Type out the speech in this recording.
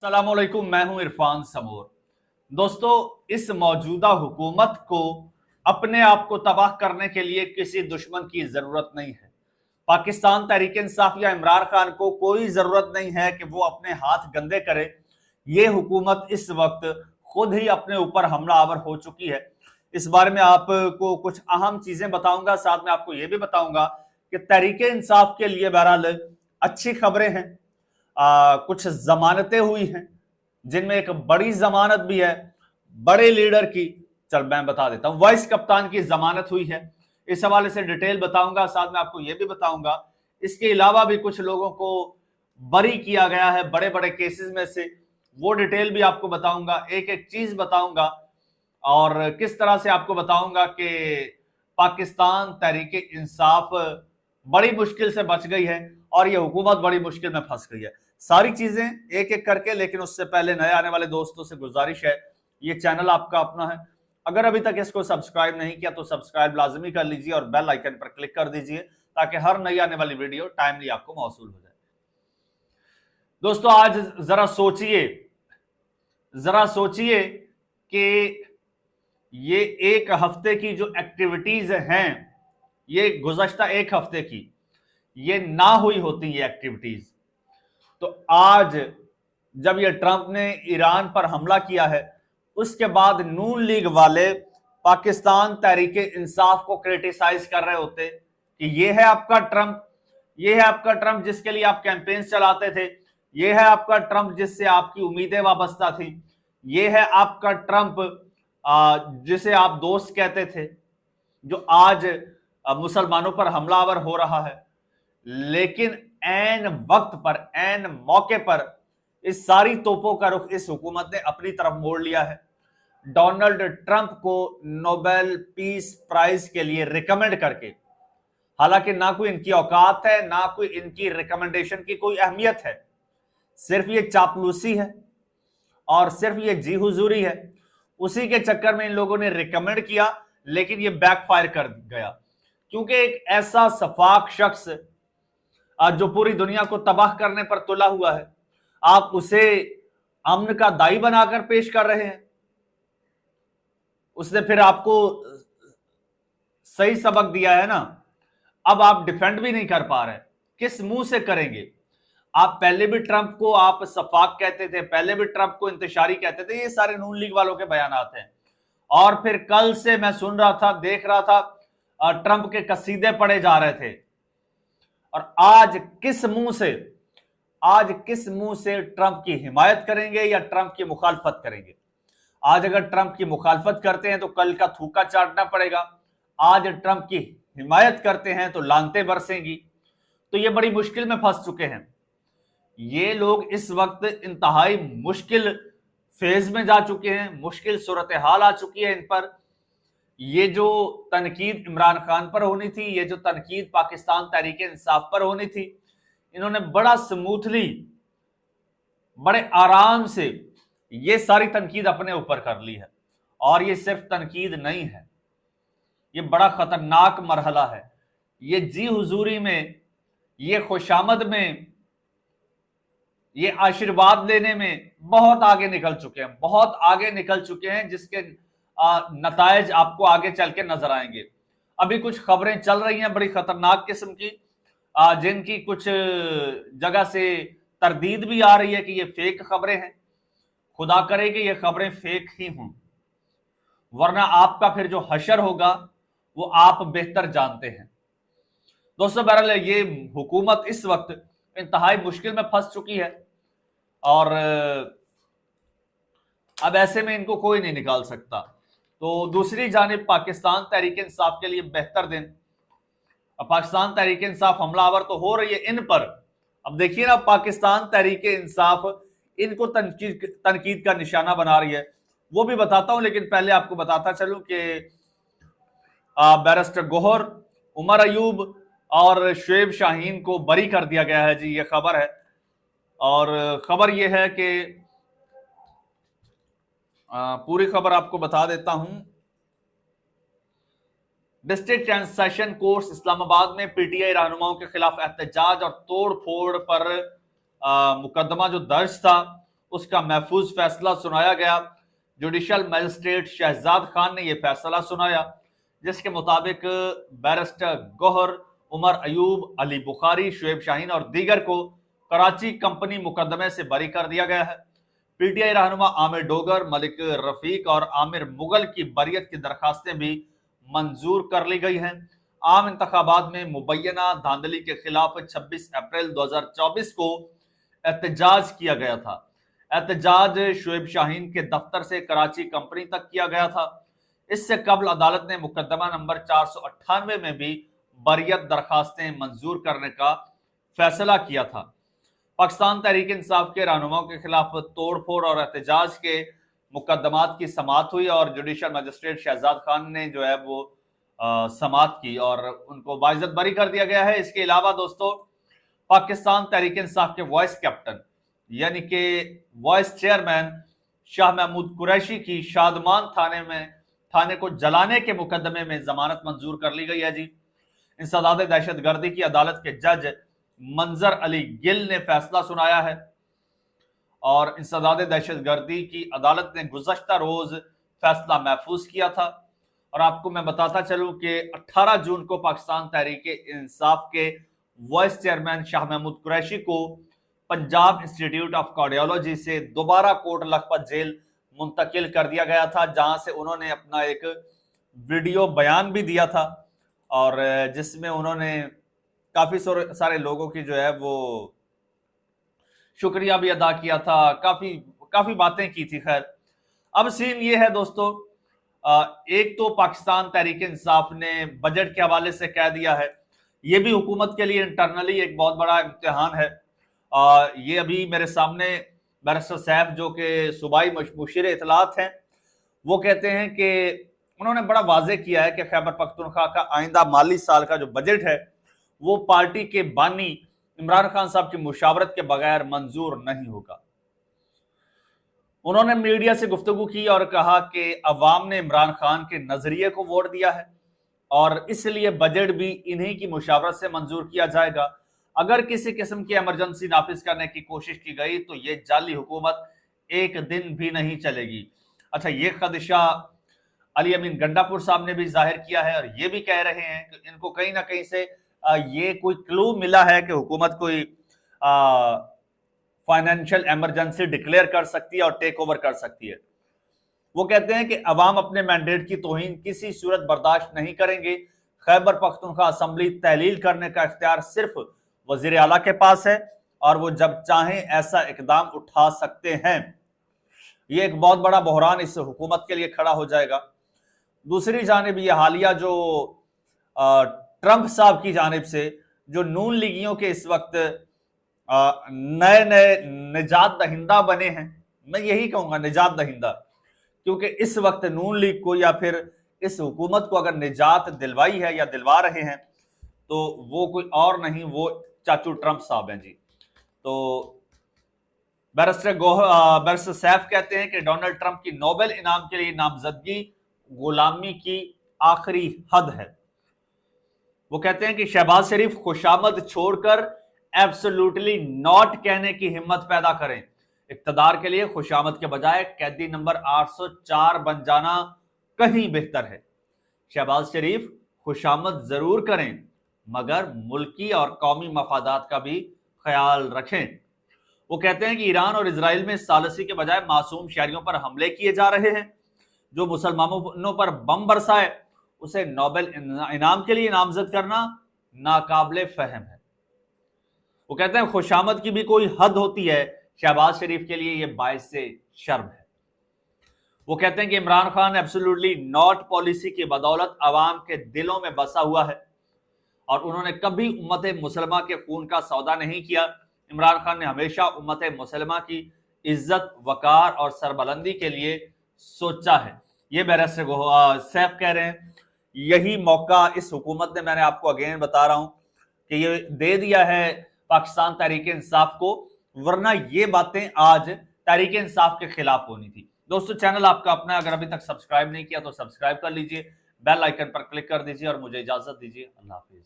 अस्सलामुअलैकुम, मैं हूं इरफान समोर। दोस्तों, इस मौजूदा हुकूमत को अपने आप को तबाह करने के लिए किसी दुश्मन की जरूरत नहीं है। पाकिस्तान तहरीक इंसाफ या इमरान खान को कोई जरूरत नहीं है कि वो अपने हाथ गंदे करे। ये हुकूमत इस वक्त खुद ही अपने ऊपर हमलावर हो चुकी है। इस बारे में आपको कुछ अहम चीजें बताऊंगा, साथ में आपको यह भी बताऊंगा कि तहरीक इंसाफ के लिए बहरहाल अच्छी खबरें हैं। कुछ जमानतें हुई हैं, जिनमें एक बड़ी जमानत भी है बड़े लीडर की। चल मैं बता देता हूं, वाइस कप्तान की जमानत हुई है। इस हवाले से डिटेल बताऊंगा, साथ में आपको यह भी बताऊंगा इसके अलावा भी कुछ लोगों को बरी किया गया है बड़े बड़े केसेस में से, वो डिटेल भी आपको बताऊंगा। एक एक चीज बताऊंगा और किस तरह से आपको बताऊंगा कि पाकिस्तान तहरीक इंसाफ बड़ी मुश्किल से बच गई है और यह हुकूमत बड़ी मुश्किल में फंस गई है। सारी चीजें एक एक करके, लेकिन उससे पहले नए आने वाले दोस्तों से गुजारिश है, ये चैनल आपका अपना है, अगर अभी तक इसको सब्सक्राइब नहीं किया तो सब्सक्राइब लाजमी कर लीजिए और बेल आइकन पर क्लिक कर दीजिए ताकि हर नई आने वाली वीडियो टाइमली आपको मौसूल हो जाए। दोस्तों, आज जरा सोचिए कि ये एक हफ्ते की जो एक्टिविटीज हैं, ये गुज़श्ता एक हफ्ते की ये ना हुई होती ये एक्टिविटीज, तो आज जब ये ट्रंप ने ईरान पर हमला किया है उसके बाद नून लीग वाले पाकिस्तान तहरीक इंसाफ को क्रिटिसाइज कर रहे होते कि ये है आपका ट्रंप, ये है आपका ट्रंप जिसके लिए आप कैंपेन चलाते थे, ये है आपका ट्रंप जिससे आपकी उम्मीदें वाबस्ता थी, ये है आपका ट्रंप जिसे आप दोस्त कहते थे, जो आज मुसलमानों पर हमलावर हो रहा है। लेकिन ऐन वक्त पर, ऐन मौके पर इस सारी तोपों का रुख इस हुकूमत ने अपनी तरफ मोड़ लिया है। डोनाल्ड ट्रंप को नोबेल पीस प्राइज के लिए रिकमेंड करके, हालांकि ना कोई इनकी औकात है, ना कोई इनकी रिकमेंडेशन की कोई अहमियत है, सिर्फ ये चापलूसी है और सिर्फ ये जी हुजूरी है। उसी के चक्कर में इन लोगों ने रिकमेंड किया, लेकिन ये बैकफायर कर गया, क्योंकि एक ऐसा सफाक शख्स जो पूरी दुनिया को तबाह करने पर तुला हुआ है, आप उसे अमन का दाई बनाकर पेश कर रहे हैं। उसने फिर आपको सही सबक दिया है ना, अब आप डिफेंड भी नहीं कर पा रहे, किस मुंह से करेंगे? आप पहले भी ट्रंप को आप सफाक कहते थे, पहले भी ट्रंप को इंतशारी कहते थे, ये सारे नून लीग वालों के बयानात हैं। और फिर कल से मैं सुन रहा था, देख रहा था, ट्रंप के कसीदे पढ़े जा रहे थे। और आज किस मुंह से ट्रंप की हिमायत करेंगे या ट्रंप की मुखालफत करेंगे? आज अगर ट्रंप की मुखालफत करते हैं तो कल का थूका चाटना पड़ेगा, आज ट्रंप की हिमायत करते हैं तो लानतें बरसेंगी। तो ये बड़ी मुश्किल में फंस चुके हैं ये लोग। इस वक्त इंतहाई मुश्किल फेज में जा चुके हैं, मुश्किल सूरत हाल आ चुकी है इन पर। ये जो तनकीद इमरान खान पर होनी थी, ये जो तनकीद पाकिस्तान तहरीक इंसाफ पर होनी थी, इन्होंने बड़ा स्मूथली, बड़े आराम से ये सारी तनकीद अपने ऊपर कर ली है। और ये सिर्फ तनकीद नहीं है, ये बड़ा खतरनाक मरहला है। ये जी हुजूरी में, ये खुशामद में, ये आशीर्वाद लेने में बहुत आगे निकल चुके हैं, बहुत आगे निकल चुके हैं, जिसके नतायज आपको आगे चल के नजर आएंगे। अभी कुछ खबरें चल रही हैं बड़ी खतरनाक किस्म की, जिनकी कुछ जगह से तरदीद भी आ रही है कि ये फेक खबरें हैं। खुदा करे कि ये खबरें फेक ही हों, वरना आपका फिर जो हशर होगा वो आप बेहतर जानते हैं। दोस्तों, बहरहाल ये हुकूमत इस वक्त इंतहाई मुश्किल में फंस चुकी है और अब ऐसे में इनको कोई नहीं निकाल सकता। तो दूसरी जानिब पाकिस्तान तहरीक इंसाफ के लिए बेहतर दिन। अब पाकिस्तान तहरीक इंसाफ हमलावर तो हो रही है इन पर। अब देखिए ना, पाकिस्तान तहरीक इंसाफ इनको तनकीद का निशाना बना रही है, वो भी बताता हूं। लेकिन पहले आपको बताता चलूं कि बैरिस्टर गौहर, उमर अयूब और शुएब शाहीन को बरी कर दिया गया है जी, ये खबर है। और खबर ये है कि पूरी खबर आपको बता देता हूं। District and session courts Islamabad में पीटीआई रहनुमाओं के खिलाफ एहतजाज और तोड़ फोड़ पर मुकदमा जो दर्ज था उसका महफूज फैसला सुनाया गया। जुडिशल मजिस्ट्रेट शहजाद खान ने यह फैसला सुनाया जिसके मुताबिक बैरिस्टर गौहर, उमर अयूब, अली बुखारी, शुएब शाहीन और दीगर को कराची कंपनी मुकदमे से बरी कर दिया गया है। पीटीआई रहनुमा आमिर डोगर, मलिक रफीक और आमिर मुगल की बरियत की दरखास्तें भी मंजूर कर ली गई हैं। आम इंतखाबात में मुबैना धांधली के खिलाफ 26 अप्रैल 2024 को एहतजाज किया गया था। एहतजाज शुएब शाहीन के दफ्तर से कराची कंपनी तक किया गया था। इससे कबल अदालत ने मुकदमा नंबर 498 में भी बरियत दरखास्तें मंजूर करने का फैसला किया था। पाकिस्तान तहरीक इंसाफ के रहनुमाओं के खिलाफ तोड़फोड़ और एहतजाज के मुकदमात की समाअत हुई और जुडिशल मजिस्ट्रेट शहजाद खान ने जो है वो समाअत की और उनको बाइज्जत बरी कर दिया गया है। इसके अलावा दोस्तों, पाकिस्तान तहरीक इंसाफ के वाइस कैप्टन यानी कि वाइस चेयरमैन शाह महमूद कुरैशी की शादमान थाने को जलाने के मुकदमे में जमानत मंजूर कर ली गई है जी। इंसदाद दहशतगर्दी की अदालत के जज मंजर अली गिल ने फैसला सुनाया है और इंसदाद दहशतगर्दी की अदालत ने गुज़श्ता रोज फैसला महफूज किया था। और आपको मैं बताता चलूं कि 18 जून को पाकिस्तान तहरीक इंसाफ के वाइस चेयरमैन शाह महमूद कुरैशी को पंजाब इंस्टीट्यूट ऑफ कार्डियोलॉजी से दोबारा कोट लखपत जेल मुंतकिल कर दिया गया था, जहां से उन्होंने अपना एक वीडियो बयान भी दिया था और जिसमें उन्होंने काफी सारे लोगों की जो है वो शुक्रिया भी अदा किया था, काफी बातें की थी। खैर, अब सीन ये है दोस्तों, एक तो पाकिस्तान तहरीक इंसाफ ने बजट के हवाले से कह दिया है, ये भी हुकूमत के लिए इंटरनली एक बहुत बड़ा इम्तिहान है। ये अभी मेरे सामने बैरिस्टर सैफ जो कि सूबाई मुशीर इतलात हैं, वो कहते हैं कि उन्होंने बड़ा वाजे किया है कि खैबर पख्तूनख्वा का आइंदा माली साल का जो बजट है वो पार्टी के बानी इमरान खान साहब की मुशावरत के बगैर मंजूर नहीं होगा। उन्होंने मीडिया से गुफ्तगू की और कहा कि अवाम ने इमरान खान के नजरिए को वोट दिया है और इसलिए बजट भी इन्हीं की मुशावरत से मंजूर किया जाएगा। अगर किसी किस्म की इमरजेंसी नाफिज करने की कोशिश की गई तो ये जाली हुकूमत एक दिन भी नहीं चलेगी। अच्छा, ये खदशा अली अमीन गंडापुर साहब ने भी जाहिर किया है और ये भी कह रहे हैं कि इनको कहीं ना कहीं से ये कोई क्लू मिला है कि हुकूमत कोई फाइनेंशियल इमरजेंसी डिक्लेयर कर सकती है और टेक ओवर कर सकती है। वो कहते हैं कि अवाम अपने मैंडेट की तौहीन किसी सूरत बर्दाश्त नहीं करेंगे। खैबर पख्तूनख्वा असेंबली तहलील करने का इख्तियार सिर्फ वजीर आला के पास है और वो जब चाहें ऐसा इकदाम उठा सकते हैं। ये एक बहुत बड़ा बहरान इस हुकूमत के लिए खड़ा हो जाएगा। दूसरी जानिब ये हालिया जो ट्रंप साहब की जानिब से जो नून लीगियों के इस वक्त नए नए निजात दहिंदा बने हैं, मैं यही कहूंगा निजात दहिंदा, क्योंकि इस वक्त नून लीग को या फिर इस हुकूमत को अगर निजात दिलवाई है या दिलवा रहे हैं तो वो कोई और नहीं, वो चाचू ट्रंप साहब हैं जी। तो बैरिस्टर सैफ कहते हैं कि डोनाल्ड ट्रंप की नोबेल इनाम के लिए नामजदगी गुलामी की आखिरी हद है। वो कहते हैं कि शहबाज शरीफ खुशामद छोड़कर एब्सोल्युटली नॉट कहने की हिम्मत पैदा करें। इक्तदार के लिए खुशामद के बजाय कैदी नंबर 804 बन जाना कहीं बेहतर है। शहबाज शरीफ खुशामद जरूर करें मगर मुल्की और कौमी मफादात का भी ख्याल रखें। वो कहते हैं कि ईरान और इजराइल में सालसी के बजाय मासूम शहरियों पर हमले किए जा रहे हैं। जो मुसलमानों पर बम बरसाए उसे नोबेल इनाम के लिए नामजद करना नाकाबिले फहम है। वो कहते हैं खुशामद की भी कोई हद होती है, शहबाज शरीफ के लिए यह बाइस से शर्म है। वो कहते हैं कि Imran Khan absolutely not policy की बदौलत अवाम के दिलों में बसा हुआ है और उन्होंने कभी उम्मत मुसलमा के खून का सौदा नहीं किया। इमरान खान ने हमेशा उम्मत मुसलमा की इज्जत, वकार और सरबलंदी के लिए सोचा है। ये बैरिस्टर सैफ कह रहे हैं। यही मौका इस हुकूमत ने, मैंने आपको अगेन बता रहा हूं कि ये दे दिया है पाकिस्तान तहरीक इंसाफ को, वरना ये बातें आज तहरीक इंसाफ के खिलाफ होनी थी। दोस्तों, चैनल आपका अपना, अगर अभी तक सब्सक्राइब नहीं किया तो सब्सक्राइब कर लीजिए, बेल आइकन पर क्लिक कर दीजिए और मुझे इजाजत दीजिए। अल्लाह हाफिज।